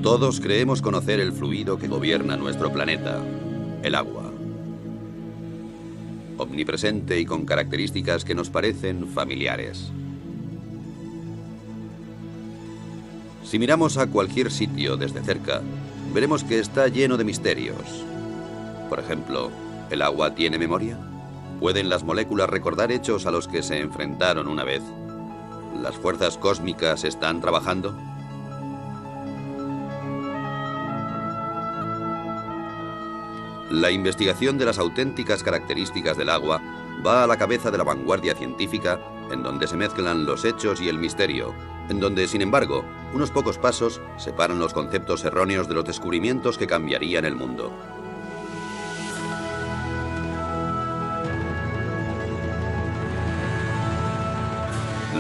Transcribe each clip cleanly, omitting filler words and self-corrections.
Todos creemos conocer el fluido que gobierna nuestro planeta, el agua. Omnipresente y con características que nos parecen familiares. Si miramos a cualquier sitio desde cerca, veremos que está lleno de misterios. Por ejemplo, ¿el agua tiene memoria? ¿Pueden las moléculas recordar hechos a los que se enfrentaron una vez? ¿Las fuerzas cósmicas están trabajando? La investigación de las auténticas características del agua va a la cabeza de la vanguardia científica, en donde se mezclan los hechos y el misterio, en donde, sin embargo, unos pocos pasos separan los conceptos erróneos de los descubrimientos que cambiarían el mundo.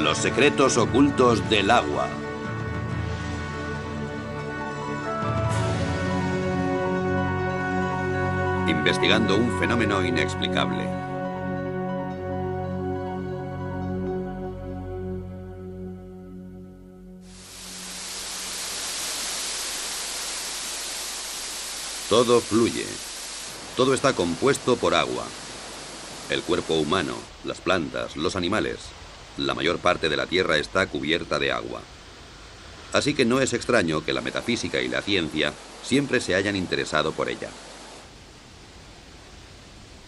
Los secretos ocultos del agua. Investigando un fenómeno inexplicable. Todo fluye. Todo está compuesto por agua. El cuerpo humano, las plantas, los animales. La mayor parte de la Tierra está cubierta de agua. Así que no es extraño que la metafísica y la ciencia siempre se hayan interesado por ella.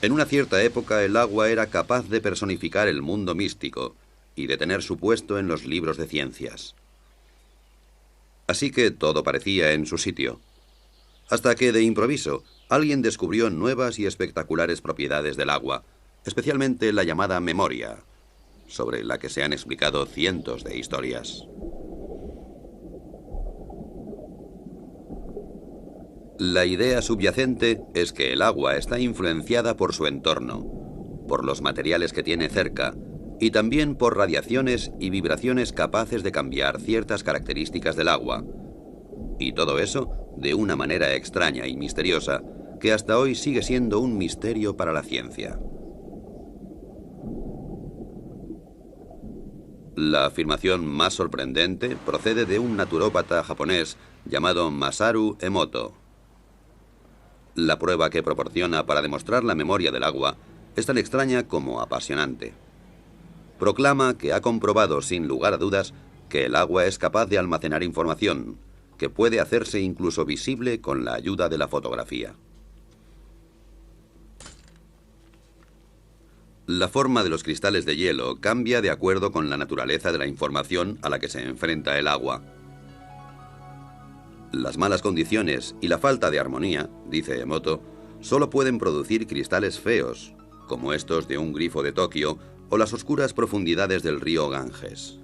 En una cierta época el agua era capaz de personificar el mundo místico y de tener su puesto en los libros de ciencias. Así que todo parecía en su sitio. Hasta que, de improviso, alguien descubrió nuevas y espectaculares propiedades del agua, especialmente la llamada memoria, sobre la que se han explicado cientos de historias. La idea subyacente es que el agua está influenciada por su entorno, por los materiales que tiene cerca, y también por radiaciones y vibraciones capaces de cambiar ciertas características del agua. Y todo eso de una manera extraña y misteriosa que hasta hoy sigue siendo un misterio para la ciencia. La afirmación más sorprendente procede de un naturópata japonés llamado Masaru Emoto. La prueba que proporciona para demostrar la memoria del agua es tan extraña como apasionante. Proclama que ha comprobado sin lugar a dudas que el agua es capaz de almacenar información, que puede hacerse incluso visible con la ayuda de la fotografía. La forma de los cristales de hielo cambia de acuerdo con la naturaleza de la información a la que se enfrenta el agua. Las malas condiciones y la falta de armonía, dice Emoto, solo pueden producir cristales feos, como estos de un grifo de Tokio o las oscuras profundidades del río Ganges.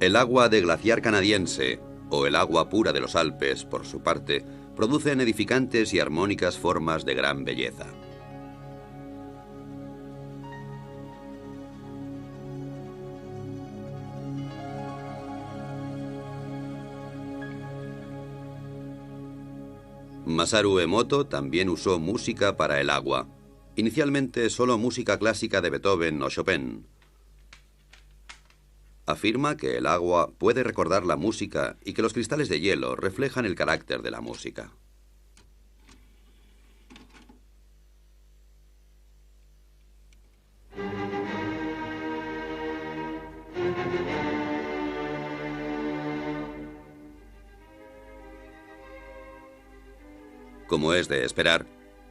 El agua de glaciar canadiense, o el agua pura de los Alpes, por su parte, producen edificantes y armónicas formas de gran belleza. Masaru Emoto también usó música para el agua, inicialmente solo música clásica de Beethoven o Chopin. Afirma que el agua puede recordar la música y que los cristales de hielo reflejan el carácter de la música. Como es de esperar,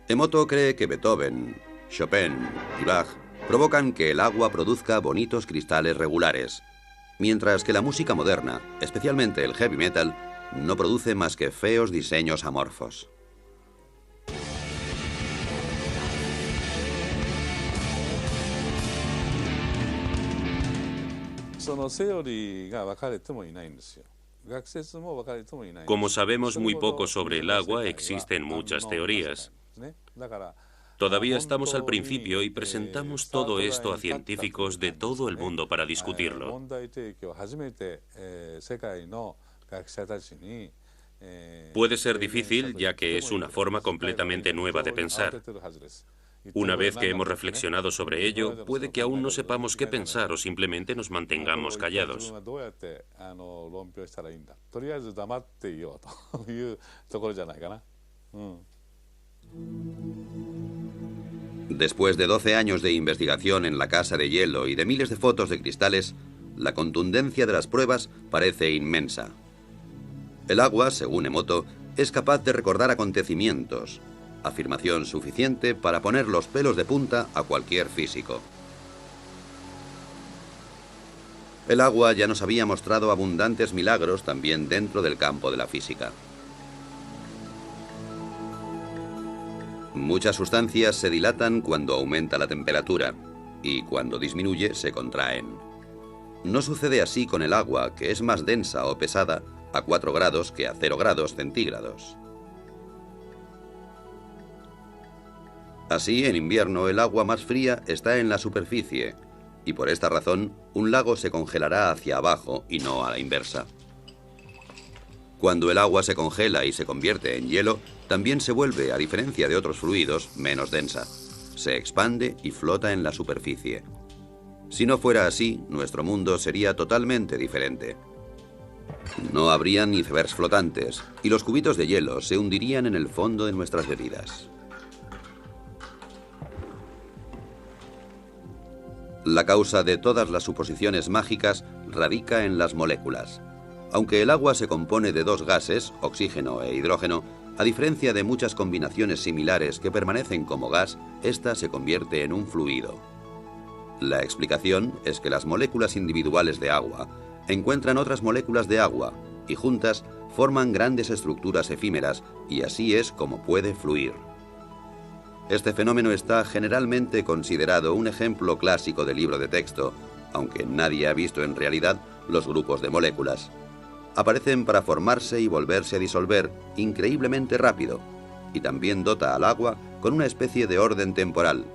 Emoto cree que Beethoven, Chopin y Bach provocan que el agua produzca bonitos cristales regulares, mientras que la música moderna, especialmente el heavy metal, no produce más que feos diseños amorfos. Como sabemos muy poco sobre el agua, existen muchas teorías. Todavía estamos al principio y presentamos todo esto a científicos de todo el mundo para discutirlo. Puede ser difícil, ya que es una forma completamente nueva de pensar. Una vez que hemos reflexionado sobre ello, puede que aún no sepamos qué pensar o simplemente nos mantengamos callados. Después de 12 años de investigación en la casa de hielo y de miles de fotos de cristales, la contundencia de las pruebas parece inmensa. El agua, según Emoto, es capaz de recordar acontecimientos, afirmación suficiente para poner los pelos de punta a cualquier físico. El agua ya nos había mostrado abundantes milagros también dentro del campo de la física. Muchas sustancias se dilatan cuando aumenta la temperatura y cuando disminuye se contraen. No sucede así con el agua, que es más densa o pesada a 4 grados que a 0 grados centígrados. Así, en invierno, el agua más fría está en la superficie, y por esta razón, un lago se congelará hacia abajo y no a la inversa. Cuando el agua se congela y se convierte en hielo, también se vuelve, a diferencia de otros fluidos, menos densa. Se expande y flota en la superficie. Si no fuera así, nuestro mundo sería totalmente diferente. No habrían icebergs flotantes, y los cubitos de hielo se hundirían en el fondo de nuestras bebidas. La causa de todas las suposiciones mágicas radica en las moléculas. Aunque el agua se compone de 2 gases, oxígeno e hidrógeno, a diferencia de muchas combinaciones similares que permanecen como gas, esta se convierte en un fluido. La explicación es que las moléculas individuales de agua encuentran otras moléculas de agua y juntas forman grandes estructuras efímeras, y así es como puede fluir. Este fenómeno está generalmente considerado un ejemplo clásico de libro de texto, aunque nadie ha visto en realidad los grupos de moléculas. Aparecen para formarse y volverse a disolver increíblemente rápido, y también dota al agua con una especie de orden temporal,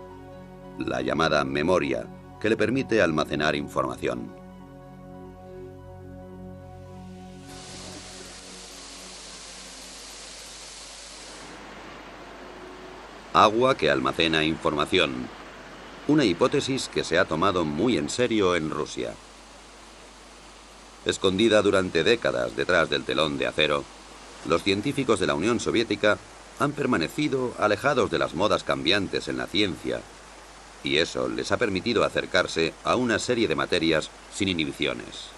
la llamada memoria, que le permite almacenar información. Agua que almacena información. Una hipótesis que se ha tomado muy en serio en Rusia. Escondida durante décadas detrás del telón de acero, los científicos de la Unión Soviética han permanecido alejados de las modas cambiantes en la ciencia, y eso les ha permitido acercarse a una serie de materias sin inhibiciones.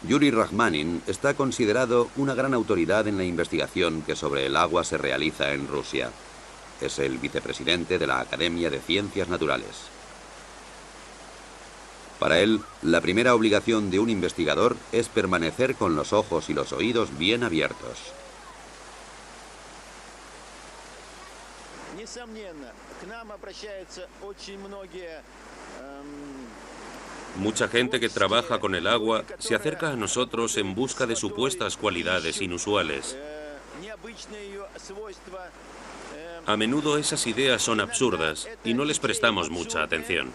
Yuri Rachmanin está considerado una gran autoridad en la investigación que sobre el agua se realiza en Rusia. Es el vicepresidente de la Academia de Ciencias Naturales. Para él, la primera obligación de un investigador es permanecer con los ojos y los oídos bien abiertos. Mucha gente que trabaja con el agua se acerca a nosotros en busca de supuestas cualidades inusuales. A menudo esas ideas son absurdas y no les prestamos mucha atención.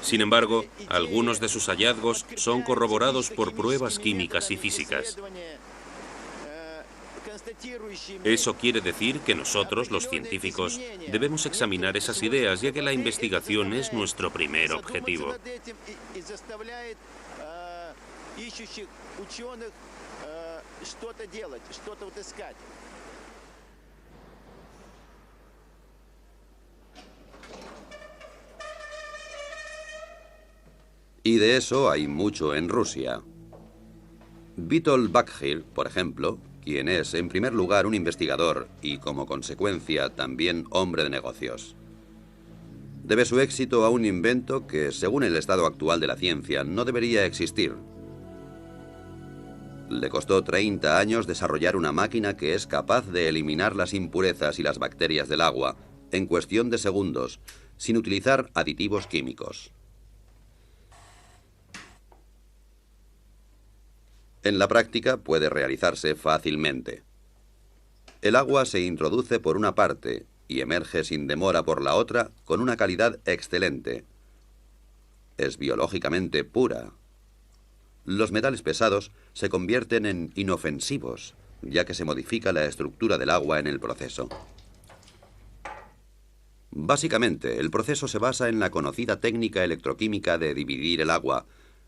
Sin embargo, algunos de sus hallazgos son corroborados por pruebas químicas y físicas. Eso quiere decir que nosotros, los científicos, debemos examinar esas ideas, ya que la investigación es nuestro primer objetivo. Y de eso hay mucho en Rusia. Witold Bakhir, por ejemplo, quien es en primer lugar un investigador y como consecuencia también hombre de negocios, debe su éxito a un invento que, según el estado actual de la ciencia, no debería existir. Le costó 30 años desarrollar una máquina que es capaz de eliminar las impurezas y las bacterias del agua en cuestión de segundos, sin utilizar aditivos químicos. En la práctica puede realizarse fácilmente. El agua se introduce por una parte y emerge sin demora por la otra con una calidad excelente. Es biológicamente pura. Los metales pesados se convierten en inofensivos ya que se modifica la estructura del agua en el proceso. Básicamente, el proceso se basa en la conocida técnica electroquímica de dividir el agua,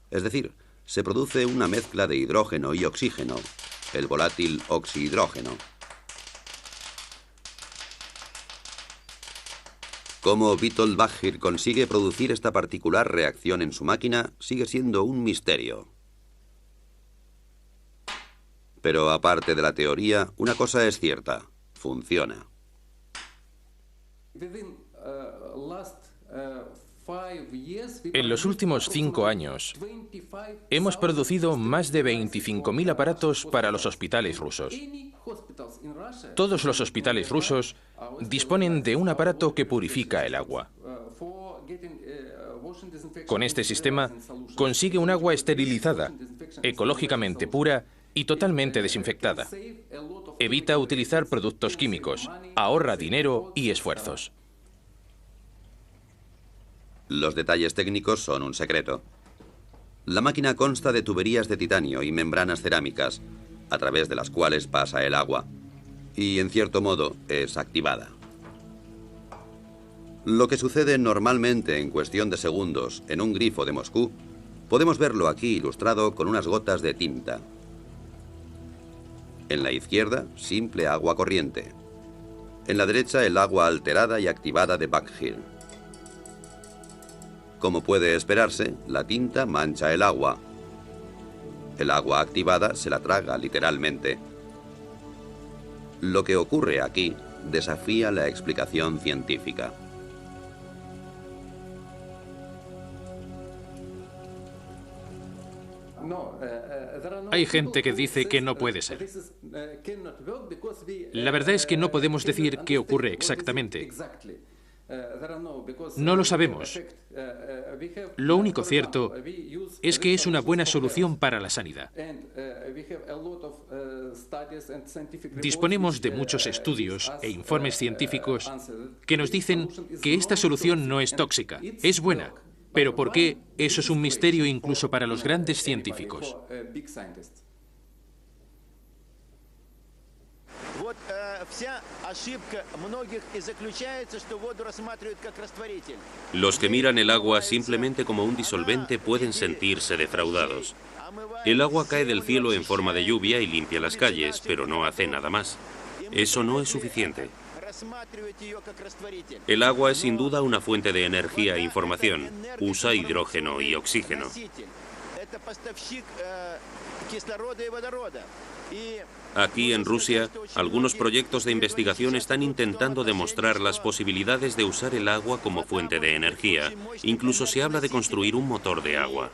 es decir, se produce una mezcla de hidrógeno y oxígeno, el volátil oxihidrógeno. Cómo Witold Baggir consigue producir esta particular reacción en su máquina sigue siendo un misterio. Pero aparte de la teoría, una cosa es cierta: funciona. En los últimos 5 años, hemos producido más de 25.000 aparatos para los hospitales rusos. Todos los hospitales rusos disponen de un aparato que purifica el agua. Con este sistema, consigue un agua esterilizada, ecológicamente pura y totalmente desinfectada. Evita utilizar productos químicos, ahorra dinero y esfuerzos. Los detalles técnicos son un secreto. La máquina consta de tuberías de titanio y membranas cerámicas, a través de las cuales pasa el agua, y en cierto modo es activada. Lo que sucede normalmente en cuestión de segundos en un grifo de Moscú, podemos verlo aquí ilustrado con unas gotas de tinta. En la izquierda, simple agua corriente. En la derecha, el agua alterada y activada de Baggir. Como puede esperarse, la tinta mancha el agua. El agua activada se la traga literalmente. Lo que ocurre aquí desafía la explicación científica. Hay gente que dice que no puede ser. La verdad es que no podemos decir qué ocurre exactamente. No lo sabemos. Lo único cierto es que es una buena solución para la sanidad. Disponemos de muchos estudios e informes científicos que nos dicen que esta solución no es tóxica, es buena. Pero ¿por qué? Eso es un misterio incluso para los grandes científicos. Los que miran el agua simplemente como un disolvente pueden sentirse defraudados. El agua cae del cielo en forma de lluvia y limpia las calles, pero no hace nada más. Eso no es suficiente. El agua es sin duda una fuente de energía e información. Usa hidrógeno y oxígeno. Aquí en Rusia, algunos proyectos de investigación están intentando demostrar las posibilidades de usar el agua como fuente de energía. Incluso se habla de construir un motor de agua.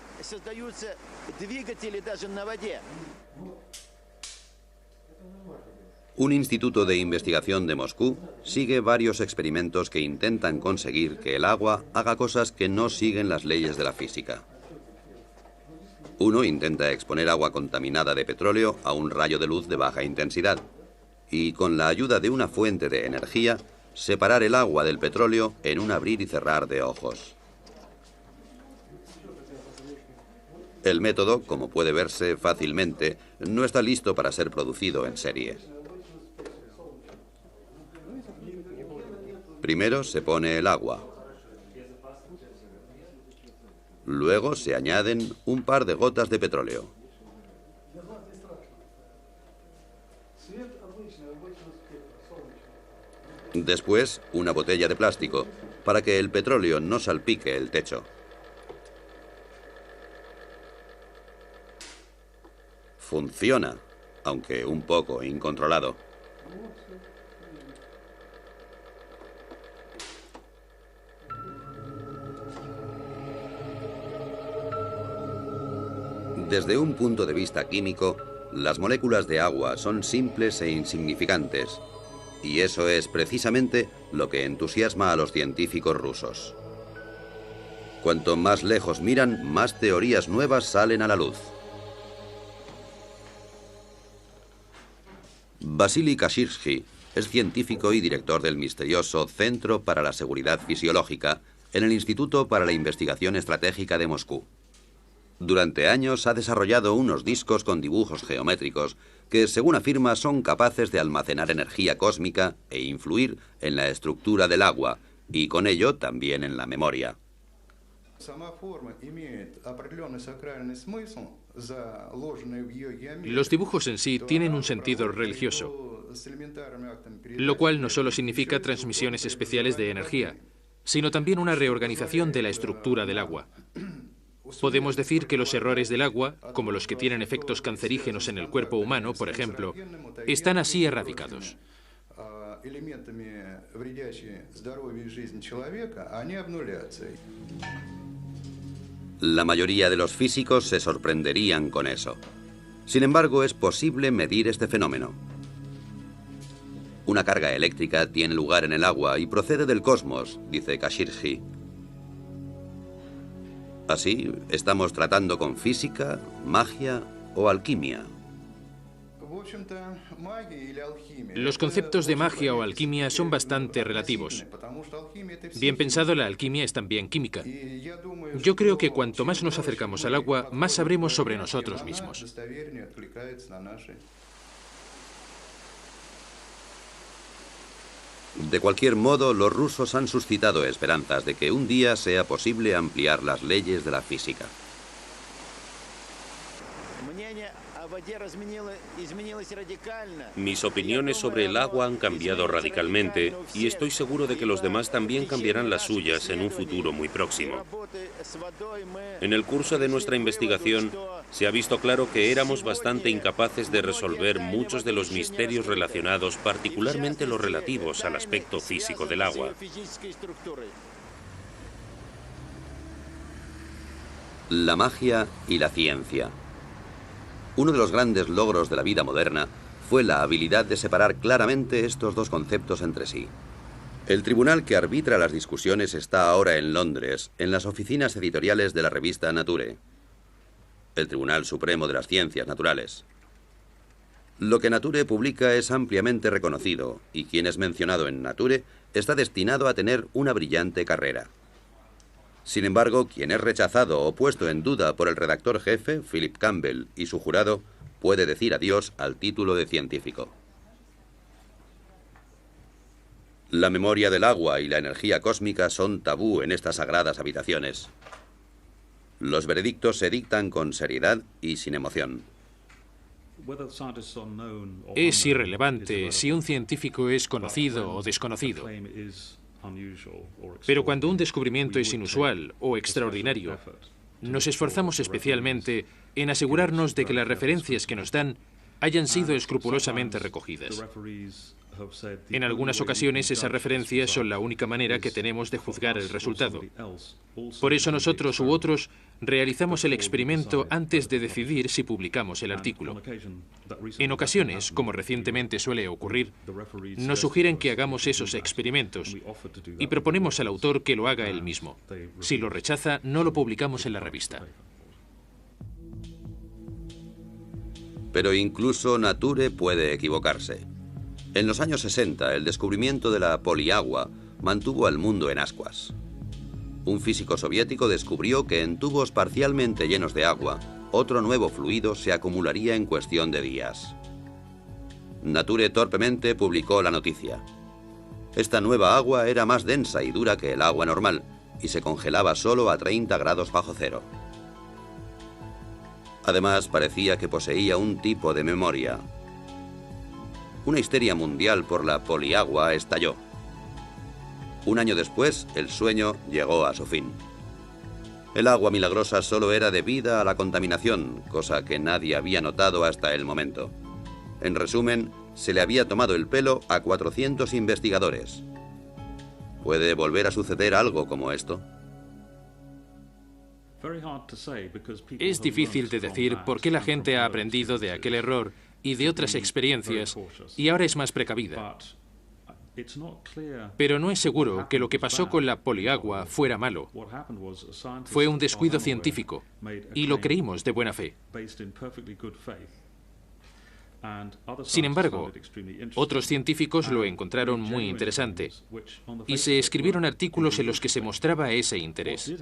Un instituto de investigación de Moscú sigue varios experimentos que intentan conseguir que el agua haga cosas que no siguen las leyes de la física. Uno intenta exponer agua contaminada de petróleo a un rayo de luz de baja intensidad y, con la ayuda de una fuente de energía, separar el agua del petróleo en un abrir y cerrar de ojos. El método, como puede verse fácilmente, no está listo para ser producido en serie. Primero se pone el agua. Luego se añaden un par de gotas de petróleo. Después, una botella de plástico, para que el petróleo no salpique el techo. Funciona, aunque un poco incontrolado. Desde un punto de vista químico, las moléculas de agua son simples e insignificantes, y eso es precisamente lo que entusiasma a los científicos rusos. Cuanto más lejos miran, más teorías nuevas salen a la luz. Vasily Kashirsky es científico y director del misterioso Centro para la Seguridad Fisiológica en el Instituto para la Investigación Estratégica de Moscú. Durante años ha desarrollado unos discos con dibujos geométricos que, según afirma, son capaces de almacenar energía cósmica e influir en la estructura del agua, y con ello también en la memoria. Los dibujos en sí tienen un sentido religioso, lo cual no solo significa transmisiones especiales de energía, sino también una reorganización de la estructura del agua. Podemos decir que los errores del agua, como los que tienen efectos cancerígenos en el cuerpo humano, por ejemplo, están así erradicados. La mayoría de los físicos se sorprenderían con eso. Sin embargo, es posible medir este fenómeno. Una carga eléctrica tiene lugar en el agua y procede del cosmos, dice Kashirji. Así, ¿estamos tratando con física, magia o alquimia? Los conceptos de magia o alquimia son bastante relativos. Bien pensado, la alquimia es también química. Yo creo que cuanto más nos acercamos al agua, más sabremos sobre nosotros mismos. De cualquier modo, los rusos han suscitado esperanzas de que un día sea posible ampliar las leyes de la física. Mis opiniones sobre el agua han cambiado radicalmente y estoy seguro de que los demás también cambiarán las suyas en un futuro muy próximo. En el curso de nuestra investigación se ha visto claro que éramos bastante incapaces de resolver muchos de los misterios relacionados, particularmente los relativos al aspecto físico del agua. La magia y la ciencia. Uno de los grandes logros de la vida moderna fue la habilidad de separar claramente estos dos conceptos entre sí. El tribunal que arbitra las discusiones está ahora en Londres, en las oficinas editoriales de la revista Nature, el Tribunal Supremo de las Ciencias Naturales. Lo que Nature publica es ampliamente reconocido, y quien es mencionado en Nature está destinado a tener una brillante carrera. Sin embargo, quien es rechazado o puesto en duda por el redactor jefe, Philip Campbell, y su jurado, puede decir adiós al título de científico. La memoria del agua y la energía cósmica son tabú en estas sagradas habitaciones. Los veredictos se dictan con seriedad y sin emoción. Es irrelevante si un científico es conocido o desconocido. Pero cuando un descubrimiento es inusual o extraordinario, nos esforzamos especialmente en asegurarnos de que las referencias que nos dan hayan sido escrupulosamente recogidas. En algunas ocasiones esas referencias son la única manera que tenemos de juzgar el resultado. Por eso nosotros u otros realizamos el experimento antes de decidir si publicamos el artículo. En ocasiones, como recientemente suele ocurrir, nos sugieren que hagamos esos experimentos y proponemos al autor que lo haga él mismo. Si lo rechaza, no lo publicamos en la revista. Pero incluso Nature puede equivocarse. En los años 60, el descubrimiento de la poliagua mantuvo al mundo en ascuas. Un físico soviético descubrió que en tubos parcialmente llenos de agua, otro nuevo fluido se acumularía en cuestión de días. Nature torpemente publicó la noticia. Esta nueva agua era más densa y dura que el agua normal, y se congelaba solo a 30 grados bajo cero. Además, parecía que poseía un tipo de memoria. Una histeria mundial por la poliagua estalló. Un año después, el sueño llegó a su fin. El agua milagrosa solo era debida a la contaminación, cosa que nadie había notado hasta el momento. En resumen, se le había tomado el pelo a 400 investigadores. ¿Puede volver a suceder algo como esto? Es difícil de decir por qué la gente ha aprendido de aquel error y de otras experiencias y ahora es más precavida. Pero no es seguro que lo que pasó con la poliagua fuera malo. Fue un descuido científico y lo creímos de buena fe. Sin embargo, otros científicos lo encontraron muy interesante y se escribieron artículos en los que se mostraba ese interés.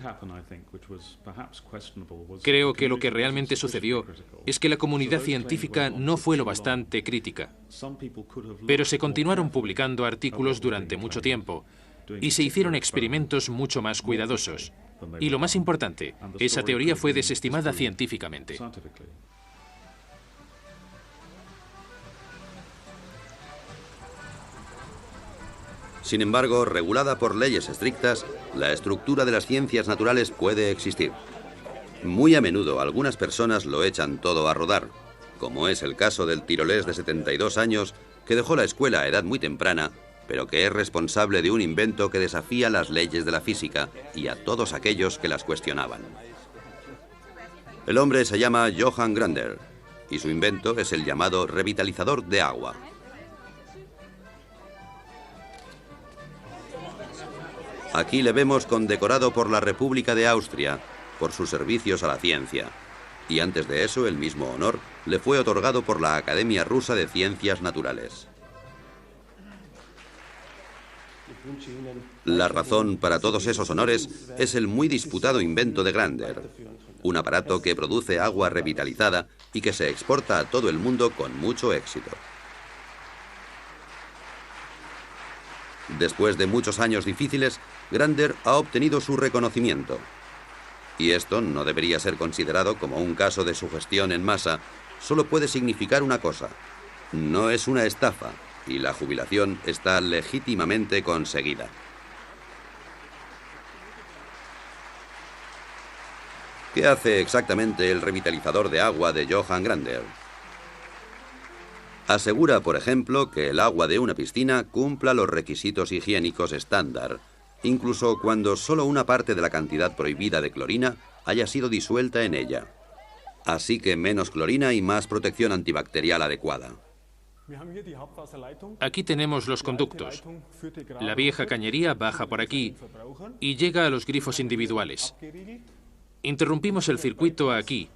Creo que lo que realmente sucedió es que la comunidad científica no fue lo bastante crítica, pero se continuaron publicando artículos durante mucho tiempo y se hicieron experimentos mucho más cuidadosos. Y lo más importante, esa teoría fue desestimada científicamente. Sin embargo, regulada por leyes estrictas, la estructura de las ciencias naturales puede existir. Muy a menudo algunas personas lo echan todo a rodar, como es el caso del tirolés de 72 años que dejó la escuela a edad muy temprana, pero que es responsable de un invento que desafía las leyes de la física y a todos aquellos que las cuestionaban. El hombre se llama Johann Grander y su invento es el llamado revitalizador de agua. Aquí le vemos condecorado por la República de Austria por sus servicios a la ciencia. Y antes de eso, el mismo honor le fue otorgado por la Academia Rusa de Ciencias Naturales. La razón para todos esos honores es el muy disputado invento de Grander, un aparato que produce agua revitalizada y que se exporta a todo el mundo con mucho éxito. Después de muchos años difíciles, Grander ha obtenido su reconocimiento. Y esto no debería ser considerado como un caso de sugestión en masa, solo puede significar una cosa: no es una estafa y la jubilación está legítimamente conseguida. ¿Qué hace exactamente el revitalizador de agua de Johann Grander? Asegura, por ejemplo, que el agua de una piscina cumpla los requisitos higiénicos estándar, incluso cuando solo una parte de la cantidad prohibida de clorina haya sido disuelta en ella. Así que menos clorina y más protección antibacterial adecuada. Aquí tenemos los conductos. La vieja cañería baja por aquí y llega a los grifos individuales. Interrumpimos el circuito aquí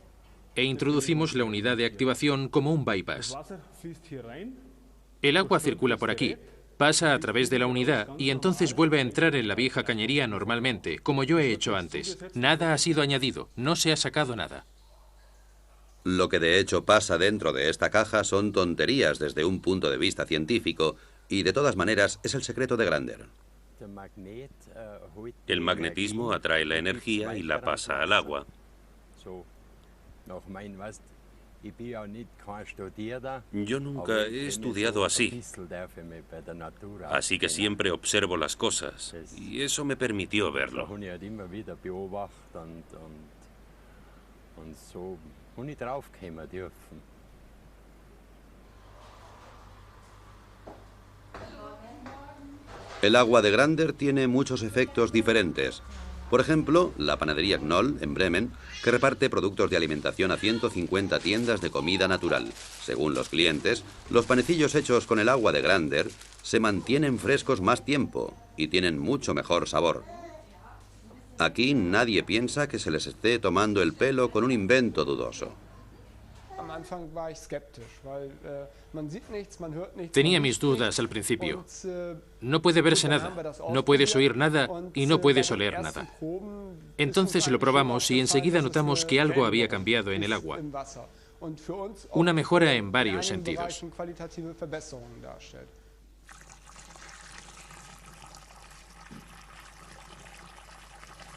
e introducimos la unidad de activación como un bypass. El agua circula por aquí, pasa a través de la unidad y entonces vuelve a entrar en la vieja cañería normalmente, como yo he hecho antes. Nada ha sido añadido, no se ha sacado nada. Lo que de hecho pasa dentro de esta caja son tonterías desde un punto de vista científico y de todas maneras es el secreto de Grander. El magnetismo atrae la energía y la pasa al agua. Yo nunca he estudiado así que siempre observo las cosas y eso me permitió verlo. El agua de Grander tiene muchos efectos diferentes. Por ejemplo, la panadería Knoll, en Bremen, que reparte productos de alimentación a 150 tiendas de comida natural. Según los clientes, los panecillos hechos con el agua de Grander se mantienen frescos más tiempo y tienen mucho mejor sabor. Aquí nadie piensa que se les esté tomando el pelo con un invento dudoso. Tenía mis dudas al principio. No puede verse nada, no puedes oír nada y no puedes oler nada. Entonces lo probamos y enseguida notamos que algo había cambiado en el agua. Una mejora en varios sentidos.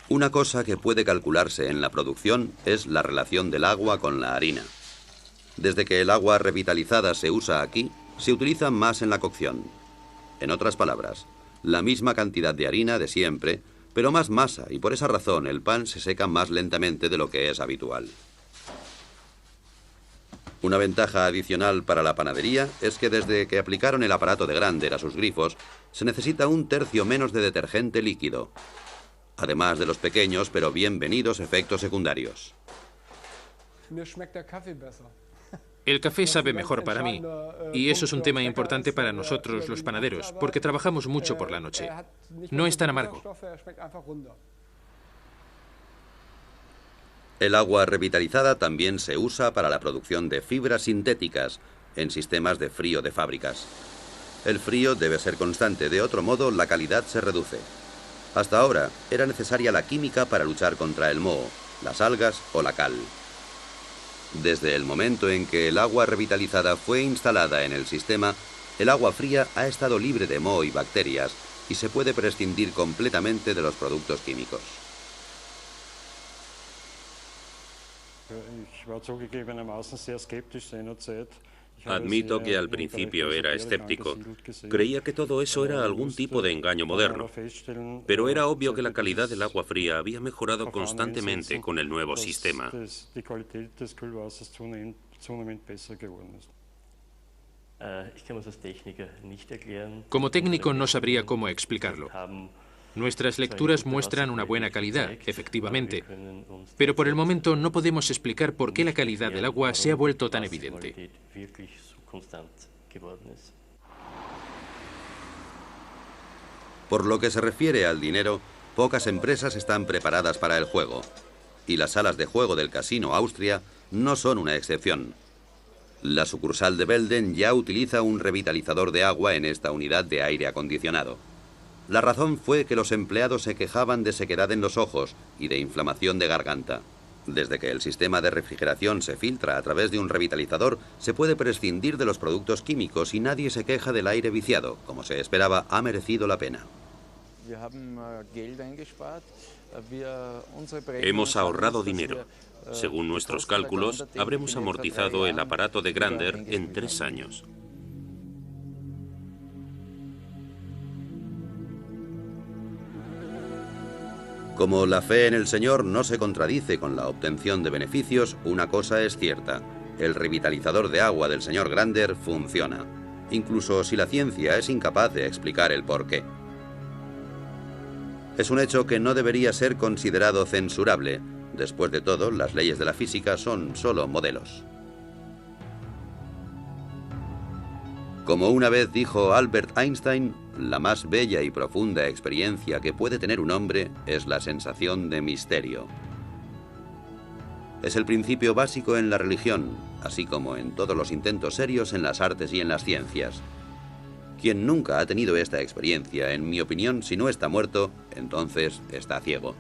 Una cosa que puede calcularse en la producción es la relación del agua con la harina. Desde que el agua revitalizada se usa aquí, se utiliza más en la cocción. En otras palabras, la misma cantidad de harina de siempre, pero más masa, y por esa razón el pan se seca más lentamente de lo que es habitual. Una ventaja adicional para la panadería es que desde que aplicaron el aparato de Grander a sus grifos, se necesita 1/3 menos de detergente líquido, además de los pequeños pero bienvenidos efectos secundarios. El café sabe mejor para mí, y eso es un tema importante para nosotros los panaderos, porque trabajamos mucho por la noche. No es tan amargo. El agua revitalizada también se usa para la producción de fibras sintéticas, en sistemas de frío de fábricas. El frío debe ser constante, de otro modo la calidad se reduce. Hasta ahora era necesaria la química para luchar contra el moho, las algas o la cal. Desde el momento en que el agua revitalizada fue instalada en el sistema, el agua fría ha estado libre de moho y bacterias y se puede prescindir completamente de los productos químicos. Admito que al principio era escéptico. Creía que todo eso era algún tipo de engaño moderno. Pero era obvio que la calidad del agua fría había mejorado constantemente con el nuevo sistema. Como técnico no sabría cómo explicarlo. Nuestras lecturas muestran una buena calidad, efectivamente, pero por el momento no podemos explicar por qué la calidad del agua se ha vuelto tan evidente. Por lo que se refiere al dinero, pocas empresas están preparadas para el juego, y las salas de juego del Casino Austria no son una excepción. La sucursal de Belden ya utiliza un revitalizador de agua en esta unidad de aire acondicionado. La razón fue que los empleados se quejaban de sequedad en los ojos y de inflamación de garganta. Desde que el sistema de refrigeración se filtra a través de un revitalizador, se puede prescindir de los productos químicos y nadie se queja del aire viciado. Como se esperaba, ha merecido la pena. Hemos ahorrado dinero. Según nuestros cálculos, habremos amortizado el aparato de Grander en 3 años. Como la fe en el Señor no se contradice con la obtención de beneficios, una cosa es cierta: el revitalizador de agua del señor Grander funciona, incluso si la ciencia es incapaz de explicar el porqué. Es un hecho que no debería ser considerado censurable. Después de todo, las leyes de la física son solo modelos. Como una vez dijo Albert Einstein, la más bella y profunda experiencia que puede tener un hombre es la sensación de misterio. Es el principio básico en la religión, así como en todos los intentos serios en las artes y en las ciencias. Quien nunca ha tenido esta experiencia, en mi opinión, si no está muerto, entonces está ciego.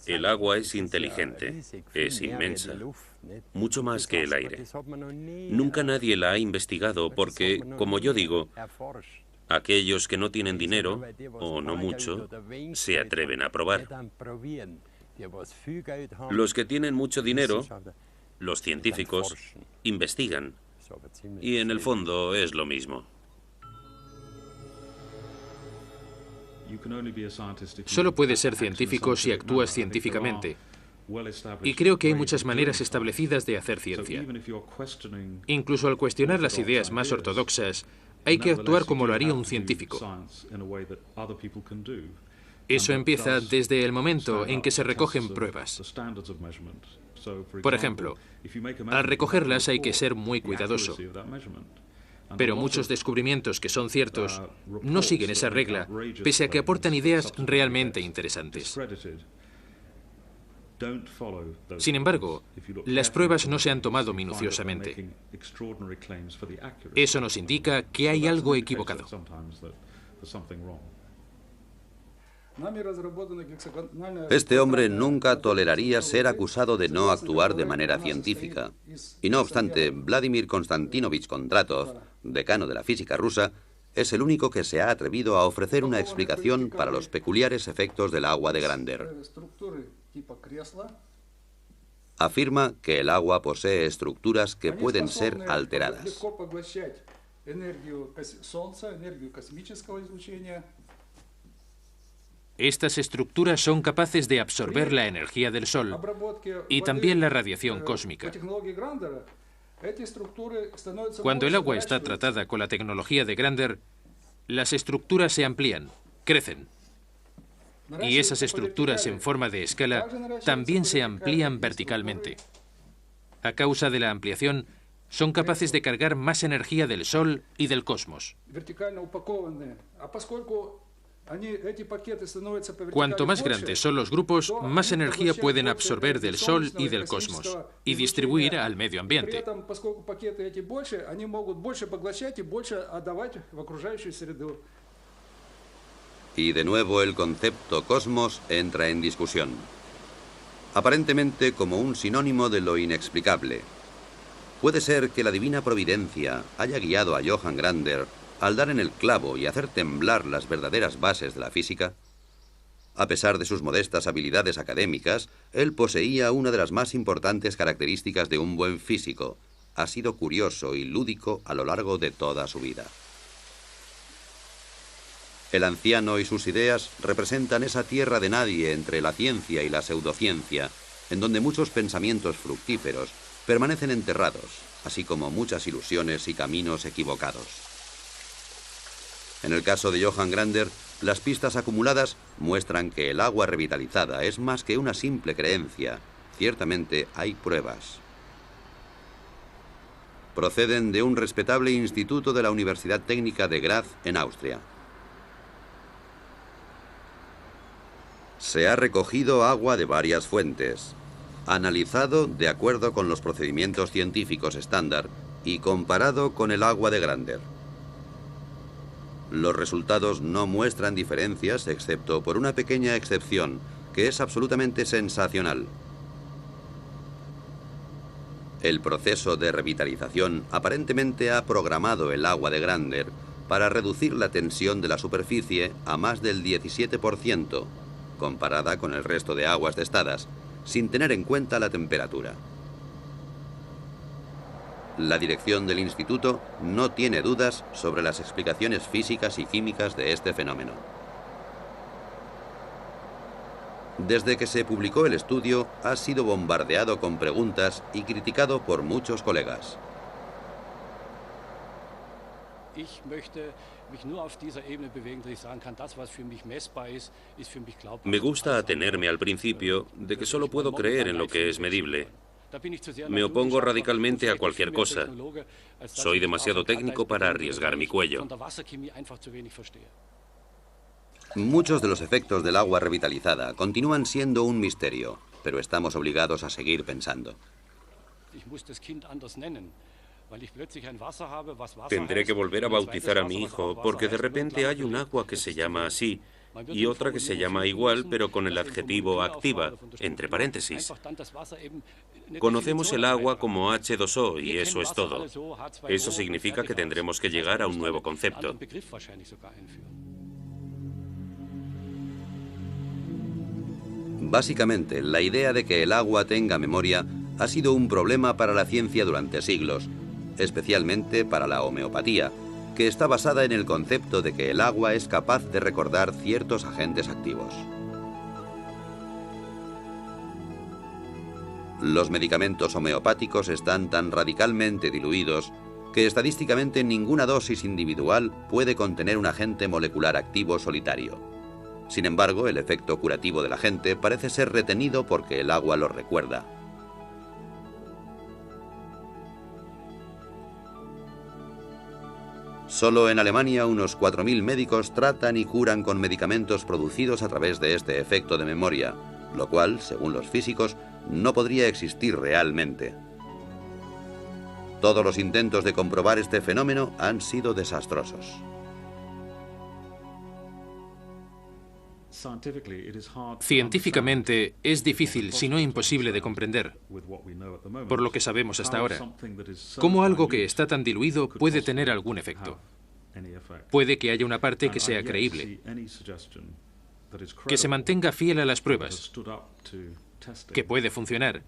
El agua es inteligente, es inmensa, mucho más que el aire. Nunca nadie la ha investigado porque, como yo digo, aquellos que no tienen dinero, o no mucho, se atreven a probar. Los que tienen mucho dinero, los científicos, investigan. Y en el fondo es lo mismo. Solo puedes ser científico si actúas científicamente. Y creo que hay muchas maneras establecidas de hacer ciencia. Incluso al cuestionar las ideas más ortodoxas, hay que actuar como lo haría un científico. Eso empieza desde el momento en que se recogen pruebas. Por ejemplo, al recogerlas hay que ser muy cuidadoso. Pero muchos descubrimientos que son ciertos no siguen esa regla, pese a que aportan ideas realmente interesantes. Sin embargo, las pruebas no se han tomado minuciosamente. Eso nos indica que hay algo equivocado. Este hombre nunca toleraría ser acusado de no actuar de manera científica. Y no obstante, Vladimir Konstantinovich Kondratov, decano de la física rusa, es el único que se ha atrevido a ofrecer una explicación para los peculiares efectos del agua de Grander. Afirma que el agua posee estructuras que pueden ser alteradas. Estas estructuras son capaces de absorber la energía del Sol y también la radiación cósmica. Cuando el agua está tratada con la tecnología de Grander, las estructuras se amplían, crecen. Y esas estructuras en forma de escala también se amplían verticalmente. A causa de la ampliación, son capaces de cargar más energía del Sol y del cosmos. Cuanto más grandes son los grupos, más energía pueden absorber del Sol y del cosmos y distribuir al medio ambiente. Y de nuevo el concepto cosmos entra en discusión, aparentemente como un sinónimo de lo inexplicable. ¿Puede ser que la divina providencia haya guiado a Johann Grander al dar en el clavo y hacer temblar las verdaderas bases de la física? A pesar de sus modestas habilidades académicas, él poseía una de las más importantes características de un buen físico. Ha sido curioso y lúdico a lo largo de toda su vida. El anciano y sus ideas representan esa tierra de nadie entre la ciencia y la pseudociencia, en donde muchos pensamientos fructíferos permanecen enterrados, así como muchas ilusiones y caminos equivocados. En el caso de Johann Grander, las pistas acumuladas muestran que el agua revitalizada es más que una simple creencia. Ciertamente hay pruebas. Proceden de un respetable instituto de la Universidad Técnica de Graz, en Austria. Se ha recogido agua de varias fuentes, analizado de acuerdo con los procedimientos científicos estándar y comparado con el agua de Grander. Los resultados no muestran diferencias excepto por una pequeña excepción, que es absolutamente sensacional. El proceso de revitalización aparentemente ha programado el agua de Grander para reducir la tensión de la superficie a más del 17%, comparada con el resto de aguas testadas, sin tener en cuenta la temperatura. La dirección del instituto no tiene dudas sobre las explicaciones físicas y químicas de este fenómeno. Desde que se publicó el estudio, ha sido bombardeado con preguntas y criticado por muchos colegas. Me gusta atenerme al principio de que solo puedo creer en lo que es medible. Me opongo radicalmente a cualquier cosa. Soy demasiado técnico para arriesgar mi cuello. Muchos de los efectos del agua revitalizada continúan siendo un misterio, pero estamos obligados a seguir pensando. Tendré que volver a bautizar a mi hijo, porque de repente hay un agua que se llama así y otra que se llama igual, pero con el adjetivo activa, entre paréntesis. Conocemos el agua como H2O y eso es todo. Eso significa que tendremos que llegar a un nuevo concepto. Básicamente, la idea de que el agua tenga memoria ha sido un problema para la ciencia durante siglos, especialmente para la homeopatía, que está basada en el concepto de que el agua es capaz de recordar ciertos agentes activos. Los medicamentos homeopáticos están tan radicalmente diluidos que estadísticamente ninguna dosis individual puede contener un agente molecular activo solitario. Sin embargo, el efecto curativo del agente parece ser retenido porque el agua lo recuerda. Solo en Alemania unos 4.000 médicos tratan y curan con medicamentos producidos a través de este efecto de memoria, lo cual, según los físicos, no podría existir realmente. Todos los intentos de comprobar este fenómeno han sido desastrosos. Científicamente es difícil, si no imposible, de comprender, por lo que sabemos hasta ahora, cómo algo que está tan diluido puede tener algún efecto. Puede que haya una parte que sea creíble, que se mantenga fiel a las pruebas, que puede funcionar,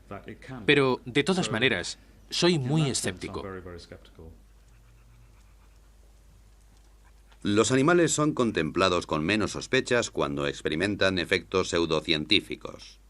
pero de todas maneras, soy muy escéptico. Los animales son contemplados con menos sospechas cuando experimentan efectos pseudocientíficos.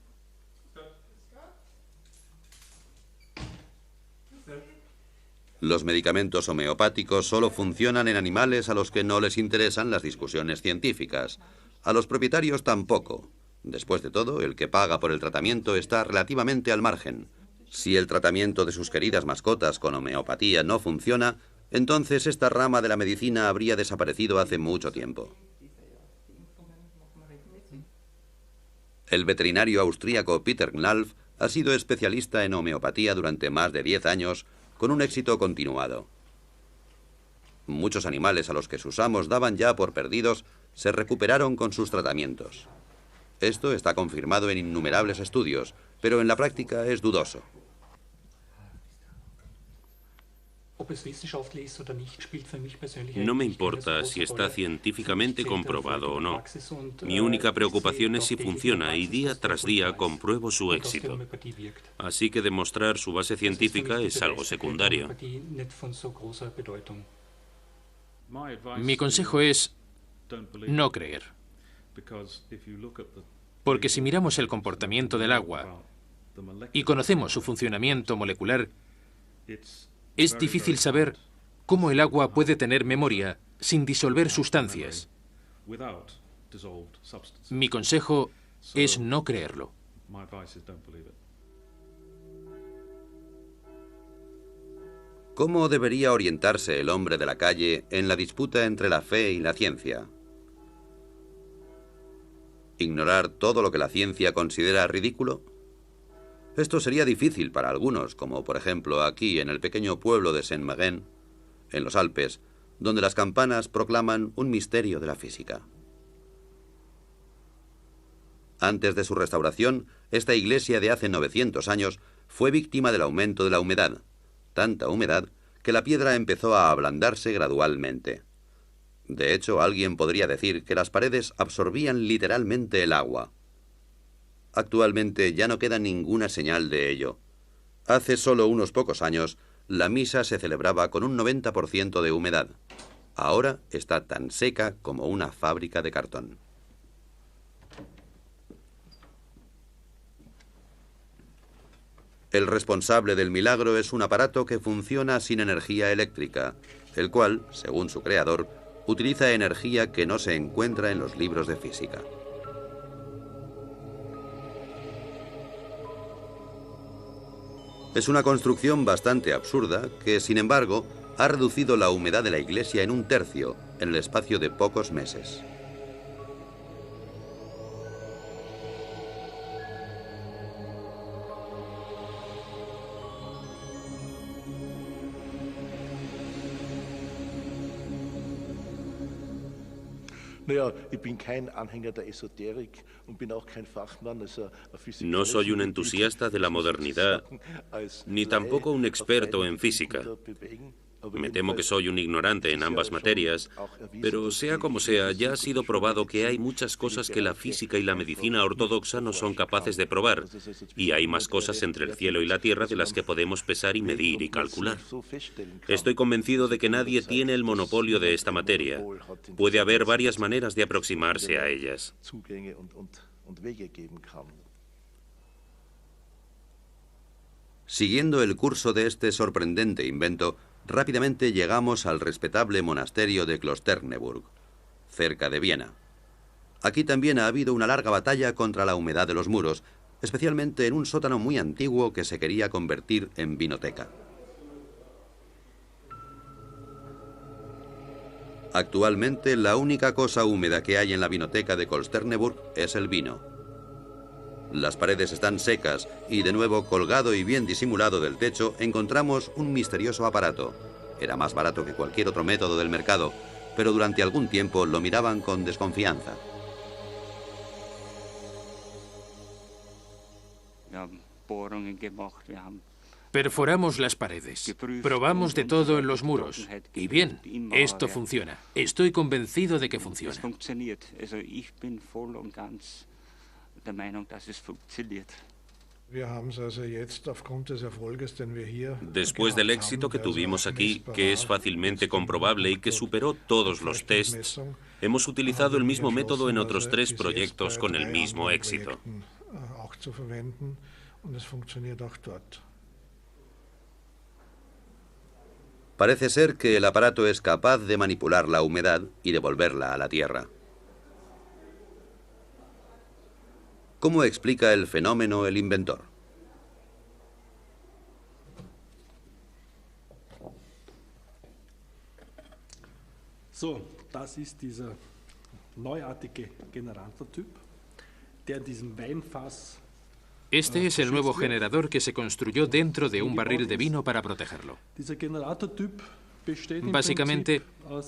Los medicamentos homeopáticos solo funcionan en animales a los que no les interesan las discusiones científicas. A los propietarios tampoco. Después de todo, el que paga por el tratamiento está relativamente al margen. Si el tratamiento de sus queridas mascotas con homeopatía no funciona, entonces esta rama de la medicina habría desaparecido hace mucho tiempo. El veterinario austríaco Peter Knalf ha sido especialista en homeopatía durante más de 10 años, con un éxito continuado. Muchos animales a los que sus amos daban ya por perdidos se recuperaron con sus tratamientos. Esto está confirmado en innumerables estudios, pero en la práctica es dudoso. No me importa si está científicamente comprobado o no. Mi única preocupación es si funciona y día tras día compruebo su éxito. Así que demostrar su base científica es algo secundario. Mi consejo es no creer. Porque si miramos el comportamiento del agua y conocemos su funcionamiento molecular, es difícil saber cómo el agua puede tener memoria sin disolver sustancias. Mi consejo es no creerlo. ¿Cómo debería orientarse el hombre de la calle en la disputa entre la fe y la ciencia? ¿Ignorar todo lo que la ciencia considera ridículo? Esto sería difícil para algunos, como por ejemplo aquí en el pequeño pueblo de Saint-Maixent, en los Alpes, donde las campanas proclaman un misterio de la física. Antes de su restauración, esta iglesia de hace 900 años fue víctima del aumento de la humedad, tanta humedad que la piedra empezó a ablandarse gradualmente. De hecho, alguien podría decir que las paredes absorbían literalmente el agua. Actualmente ya no queda ninguna señal de ello. Hace solo unos pocos años, la misa se celebraba con un 90% de humedad. Ahora está tan seca como una fábrica de cartón. El responsable del milagro es un aparato que funciona sin energía eléctrica, el cual, según su creador, utiliza energía que no se encuentra en los libros de física. Es una construcción bastante absurda que, sin embargo, ha reducido la humedad de la iglesia en un tercio en el espacio de pocos meses. No soy un entusiasta de la modernidad, ni tampoco un experto en física. Me temo que soy un ignorante en ambas materias, pero sea como sea, ya ha sido probado que hay muchas cosas que la física y la medicina ortodoxa no son capaces de probar, y hay más cosas entre el cielo y la tierra de las que podemos pesar y medir y calcular. Estoy convencido de que nadie tiene el monopolio de esta materia. Puede haber varias maneras de aproximarse a ellas. Siguiendo el curso de este sorprendente invento, rápidamente llegamos al respetable monasterio de Klosterneuburg, cerca de Viena. Aquí también ha habido una larga batalla contra la humedad de los muros, especialmente en un sótano muy antiguo que se quería convertir en vinoteca. Actualmente, la única cosa húmeda que hay en la vinoteca de Klosterneuburg es el vino. Las paredes están secas y, de nuevo, colgado y bien disimulado del techo, encontramos un misterioso aparato. Era más barato que cualquier otro método del mercado, pero durante algún tiempo lo miraban con desconfianza. Perforamos las paredes, probamos de todo en los muros. Y bien, esto funciona. Estoy convencido de que funciona. Después del éxito que tuvimos aquí, que es fácilmente comprobable y que superó todos los tests, hemos utilizado el mismo método en otros 3 proyectos con el mismo éxito. Parece ser que el aparato es capaz de manipular la humedad y devolverla a la tierra. ¿Cómo explica el fenómeno el inventor? Das ist dieser neuartige Generatortyp, der in diesem Weinfass. Este es el nuevo generador que se construyó dentro de un barril de vino para protegerlo. Básicamente,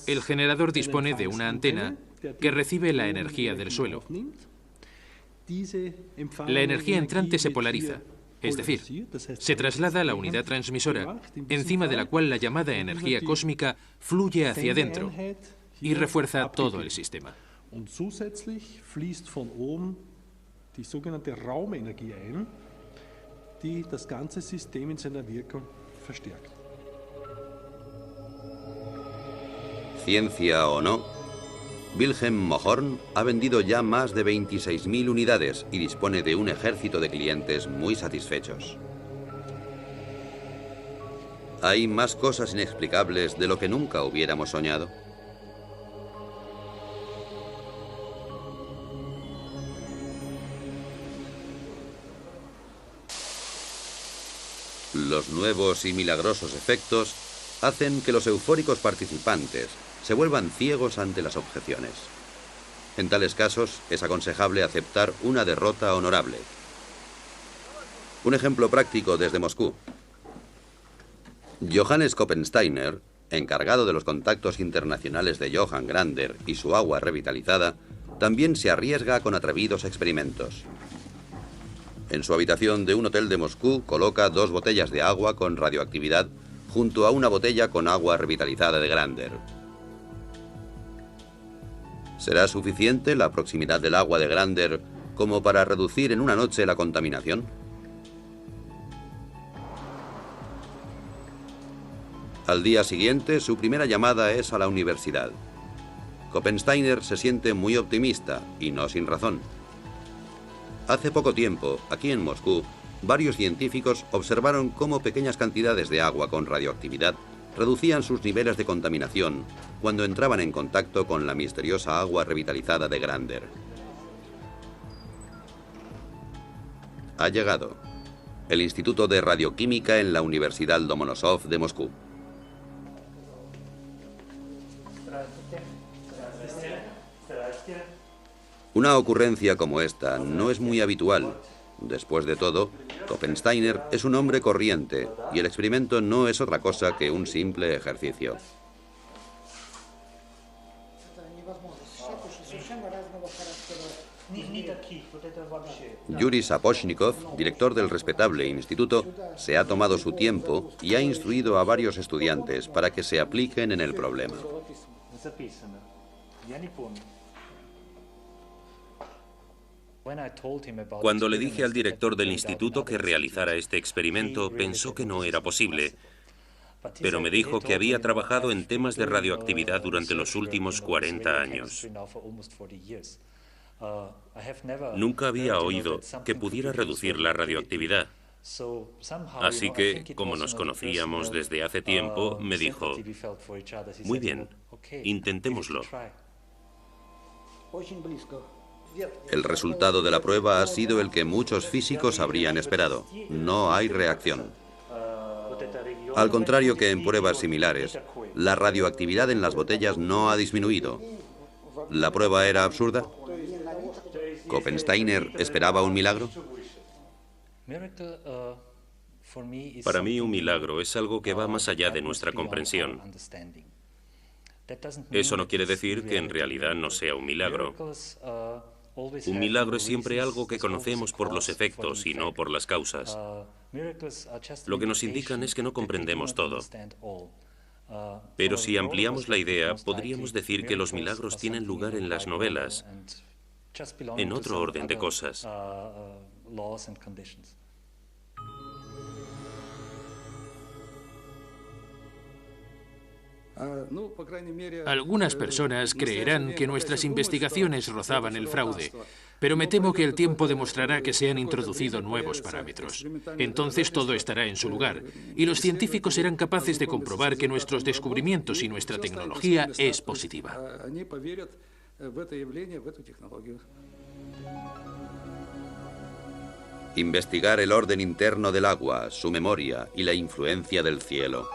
el generador dispone de una antena que recibe la energía del suelo. La energía entrante se polariza, es decir, se traslada a la unidad transmisora, encima de la cual la llamada energía cósmica fluye hacia adentro y refuerza todo el sistema. Die sogenannte Raumenergie ein, die das ganze System in seiner Wirkung verstärkt. Ciencia o no, Wilhelm Mohrn ha vendido ya más de 26.000 unidades y dispone de un ejército de clientes muy satisfechos. ¿Hay más cosas inexplicables de lo que nunca hubiéramos soñado? Los nuevos y milagrosos efectos hacen que los eufóricos participantes se vuelvan ciegos ante las objeciones. En tales casos es aconsejable aceptar una derrota honorable. Un ejemplo práctico desde Moscú. Johannes Koppensteiner, encargado de los contactos internacionales de Johann Grander y su agua revitalizada, también se arriesga con atrevidos experimentos. En su habitación de un hotel de Moscú coloca 2 botellas de agua con radioactividad junto a una botella con agua revitalizada de Grander. ¿Será suficiente la proximidad del agua de Grander como para reducir en una noche la contaminación? Al día siguiente, su primera llamada es a la universidad. Koppensteiner se siente muy optimista, y no sin razón. Hace poco tiempo, aquí en Moscú, varios científicos observaron cómo pequeñas cantidades de agua con radioactividad reducían sus niveles de contaminación cuando entraban en contacto con la misteriosa agua revitalizada de Grander. Ha llegado el Instituto de Radioquímica en la Universidad Lomonosov de Moscú. Una ocurrencia como esta no es muy habitual. Después de todo, Koppensteiner es un hombre corriente y el experimento no es otra cosa que un simple ejercicio. Yuri Sapochnikov, director del respetable instituto, se ha tomado su tiempo y ha instruido a varios estudiantes para que se apliquen en el problema. Cuando le dije al director del instituto que realizara este experimento, pensó que no era posible, pero me dijo que había trabajado en temas de radioactividad durante los últimos 40 años. Nunca había oído que pudiera reducir la radioactividad. Así que, como nos conocíamos desde hace tiempo, me dijo, muy bien, intentémoslo. El resultado de la prueba ha sido el que muchos físicos habrían esperado. No hay reacción. Al contrario que en pruebas similares, la radioactividad en las botellas no ha disminuido. ¿La prueba era absurda? ¿Koppensteiner esperaba un milagro? Para mí, un milagro es algo que va más allá de nuestra comprensión. Eso no quiere decir que en realidad no sea un milagro. Un milagro es siempre algo que conocemos por los efectos y no por las causas. Lo que nos indican es que no comprendemos todo. Pero si ampliamos la idea, podríamos decir que los milagros tienen lugar en las novelas, en otro orden de cosas. Algunas personas creerán que nuestras investigaciones rozaban el fraude, pero me temo que el tiempo demostrará que se han introducido nuevos parámetros. Entonces todo estará en su lugar, y los científicos serán capaces de comprobar que nuestros descubrimientos y nuestra tecnología es positiva. Investigar el orden interno del agua, su memoria y la influencia del cielo.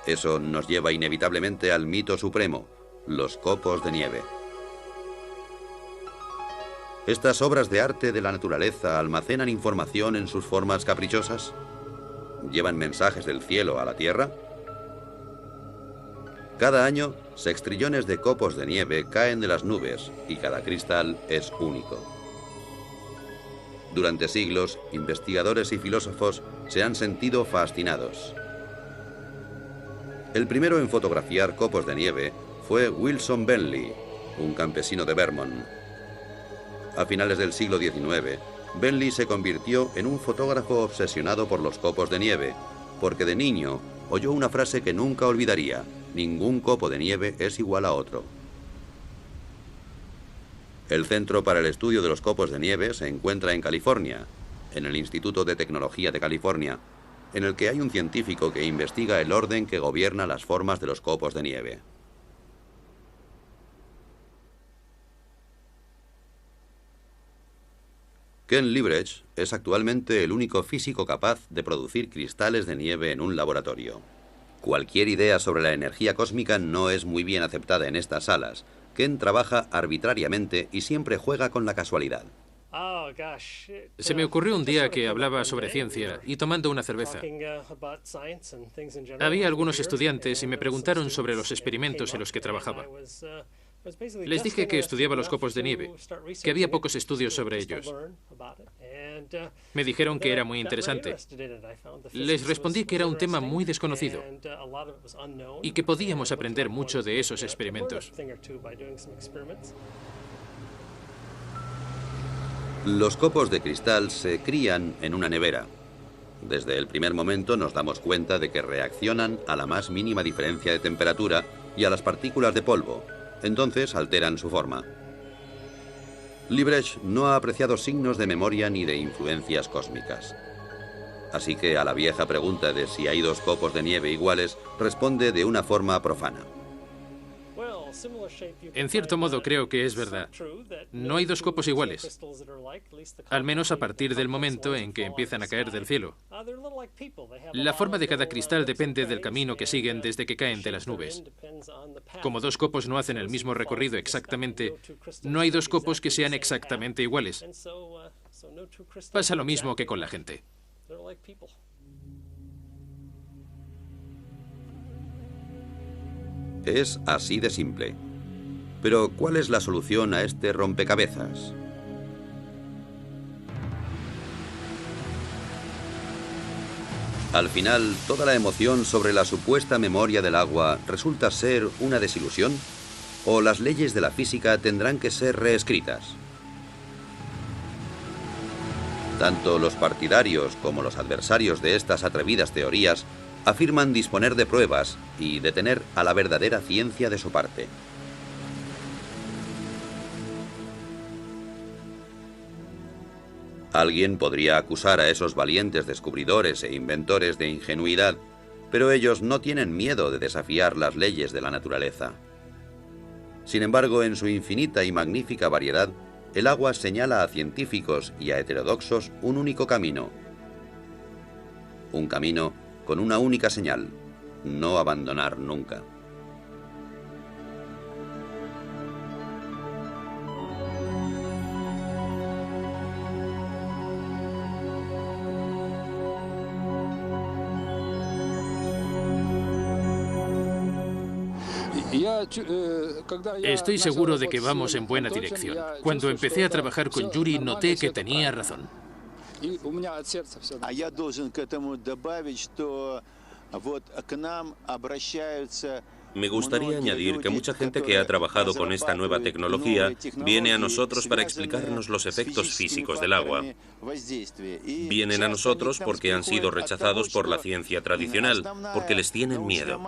Eso nos lleva inevitablemente al mito supremo. los copos de nieve. ¿Estas obras de arte de la naturaleza almacenan información en sus formas caprichosas? ¿Llevan mensajes del cielo a la tierra? Cada año, sextrillones de copos de nieve caen de las nubes y cada cristal es único. Durante siglos, investigadores y filósofos se han sentido fascinados. El primero en fotografiar copos de nieve fue Wilson Bentley, un campesino de Vermont. A finales del siglo XIX, Bentley se convirtió en un fotógrafo obsesionado por los copos de nieve, porque de niño oyó una frase que nunca olvidaría: ningún copo de nieve es igual a otro. El Centro para el Estudio de los Copos de Nieve se encuentra en California, en el Instituto de Tecnología de California, en el que hay un científico que investiga el orden que gobierna las formas de los copos de nieve. Ken Liebrecht es actualmente el único físico capaz de producir cristales de nieve en un laboratorio. Cualquier idea sobre la energía cósmica no es muy bien aceptada en estas salas. Ken trabaja arbitrariamente y siempre juega con la casualidad. Se me ocurrió un día que hablaba sobre ciencia y tomando una cerveza. Había algunos estudiantes y me preguntaron sobre los experimentos en los que trabajaba. Les dije que estudiaba los copos de nieve, que había pocos estudios sobre ellos. Me dijeron que era muy interesante. Les respondí que era un tema muy desconocido y que podíamos aprender mucho de esos experimentos. Los copos de cristal se crían en una nevera. Desde el primer momento nos damos cuenta de que reaccionan a la más mínima diferencia de temperatura y a las partículas de polvo. Entonces alteran su forma. Liebrecht no ha apreciado signos de memoria ni de influencias cósmicas. Así que a la vieja pregunta de si hay dos copos de nieve iguales, responde de una forma profana. En cierto modo creo que es verdad. No hay dos copos iguales, al menos a partir del momento en que empiezan a caer del cielo. La forma de cada cristal depende del camino que siguen desde que caen de las nubes. Como dos copos no hacen el mismo recorrido exactamente, no hay dos copos que sean exactamente iguales. Pasa lo mismo que con la gente. Es así de simple. Pero, ¿cuál es la solución a este rompecabezas? Al final, ¿toda la emoción sobre la supuesta memoria del agua resulta ser una desilusión? ¿O las leyes de la física tendrán que ser reescritas? Tanto los partidarios como los adversarios de estas atrevidas teorías afirman disponer de pruebas y de tener a la verdadera ciencia de su parte. Alguien podría acusar a esos valientes descubridores e inventores de ingenuidad, pero ellos no tienen miedo de desafiar las leyes de la naturaleza. Sin embargo, en su infinita y magnífica variedad, el agua señala a científicos y a heterodoxos un único camino. Un camino con una única señal: no abandonar nunca. Estoy seguro de que vamos en buena dirección. Cuando empecé a trabajar con Yuri, noté que tenía razón. Me gustaría añadir que mucha gente que ha trabajado con esta nueva tecnología viene a nosotros para explicarnos los efectos físicos del agua. Vienen a nosotros porque han sido rechazados por la ciencia tradicional, porque les tienen miedo.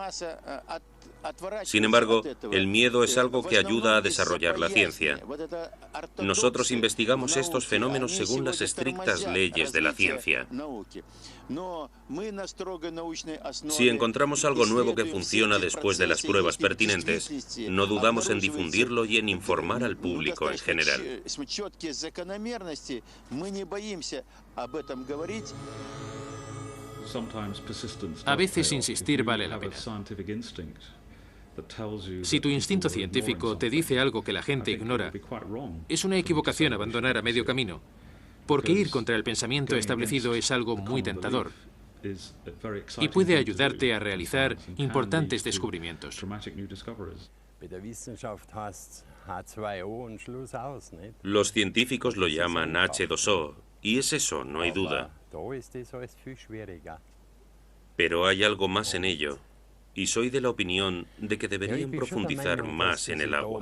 Sin embargo, el miedo es algo que ayuda a desarrollar la ciencia. Nosotros investigamos estos fenómenos según las estrictas leyes de la ciencia. Si encontramos algo nuevo que funciona después de las pruebas pertinentes, no dudamos en difundirlo y en informar al público en general. A veces insistir vale la pena. Si tu instinto científico te dice algo que la gente ignora, es una equivocación abandonar a medio camino, porque ir contra el pensamiento establecido es algo muy tentador y puede ayudarte a realizar importantes descubrimientos. Los científicos lo llaman H2O, y es eso, no hay duda. Pero hay algo más en ello, y soy de la opinión de que deberían profundizar más en el agua.